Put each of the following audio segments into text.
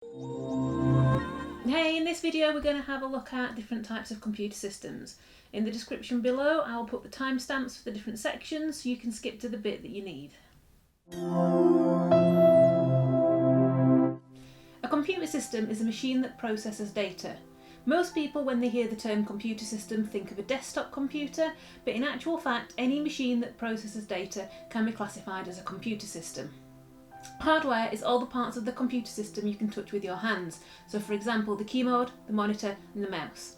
Hey, in this video we're going to have a look at different types of computer systems. In the description below I'll put the timestamps for the different sections so you can skip to the bit that you need. A computer system is a machine that processes data. Most people, when they hear the term computer system, think of a desktop computer, but in actual fact any machine that processes data can be classified as a computer system. Hardware is all the parts of the computer system you can touch with your hands, so for example the keyboard, the monitor and the mouse.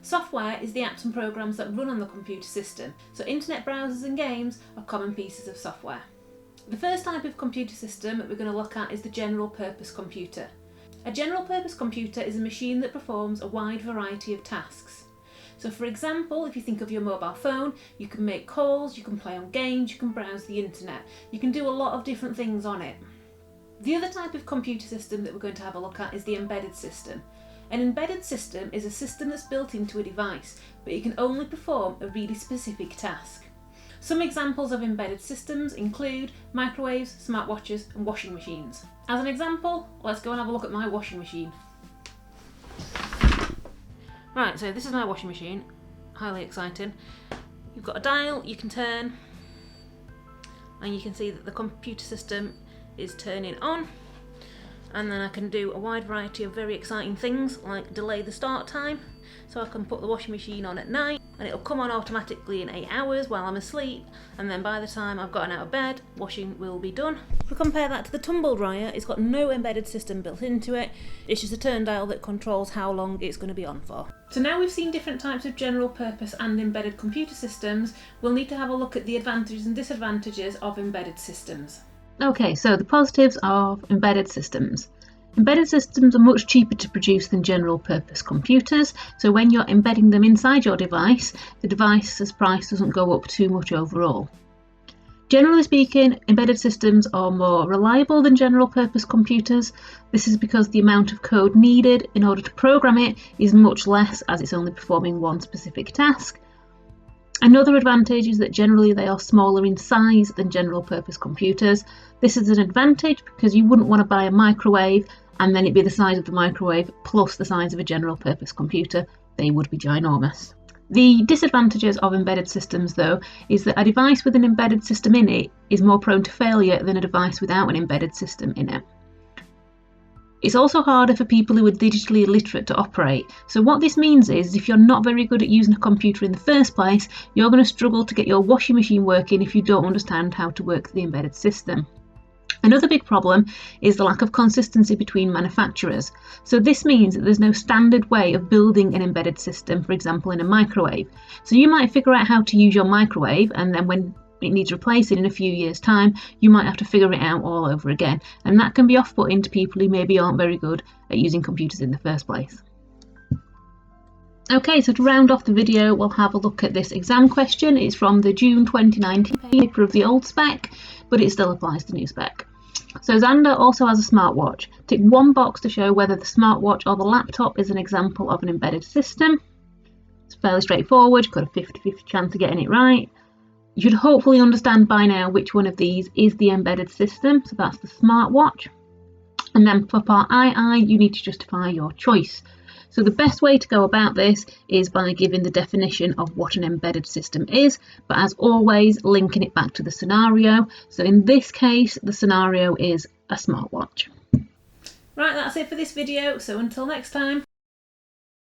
Software is the apps and programs that run on the computer system, so internet browsers and games are common pieces of software. The first type of computer system that we're going to look at is the general purpose computer. A general purpose computer is a machine that performs a wide variety of tasks. So for example, if you think of your mobile phone, you can make calls, you can play on games, you can browse the internet. You can do a lot of different things on it. The other type of computer system that we're going to have a look at is the embedded system. An embedded system is a system that's built into a device, but it can only perform a really specific task. Some examples of embedded systems include microwaves, smartwatches and washing machines. As an example, let's go and have a look at my washing machine. Right, so this is my washing machine, highly exciting. You've got a dial you can turn, and you can see that the computer system is turning on, and then I can do a wide variety of very exciting things like delay the start time, so I can put the washing machine on at night and it'll come on automatically in 8 hours while I'm asleep, and then by the time I've gotten out of bed, washing will be done. If we compare that to the tumble dryer, it's got no embedded system built into it, it's just a turn dial that controls how long it's going to be on for. So now we've seen different types of general purpose and embedded computer systems, we'll need to have a look at the advantages and disadvantages of embedded systems. Okay, so the positives of embedded systems. Embedded systems are much cheaper to produce than general purpose computers, so when you're embedding them inside your device, the device's price doesn't go up too much overall. Generally speaking, embedded systems are more reliable than general purpose computers. This is because the amount of code needed in order to program it is much less, as it's only performing one specific task. Another advantage is that generally they are smaller in size than general purpose computers. This is an advantage because you wouldn't want to buy a microwave and then it'd be the size of the microwave plus the size of a general purpose computer. They would be ginormous. The disadvantages of embedded systems, though, is that a device with an embedded system in it is more prone to failure than a device without an embedded system in it. It's also harder for people who are digitally illiterate to operate. So what this means is if you're not very good at using a computer in the first place, you're going to struggle to get your washing machine working if you don't understand how to work the embedded system. Another big problem is the lack of consistency between manufacturers. So this means that there's no standard way of building an embedded system, for example in a microwave. So you might figure out how to use your microwave, and then when it needs replacing in a few years' time, you might have to figure it out all over again, and that can be off-putting to people who maybe aren't very good at using computers in the first place. Okay, so to round off the video, we'll have a look at this exam question. It's from the June 2019 paper of the old spec, but it still applies to new spec. So Xander also has a smartwatch. Tick one box to show whether the smartwatch or the laptop is an example of an embedded system. It's fairly straightforward, you've got a 50-50 chance of getting it right. You should hopefully understand by now which one of these is the embedded system, so that's the smartwatch. And then for part II, you need to justify your choice. So the best way to go about this is by giving the definition of what an embedded system is, but as always, linking it back to the scenario. So in this case, the scenario is a smartwatch. Right, that's it for this video, so until next time.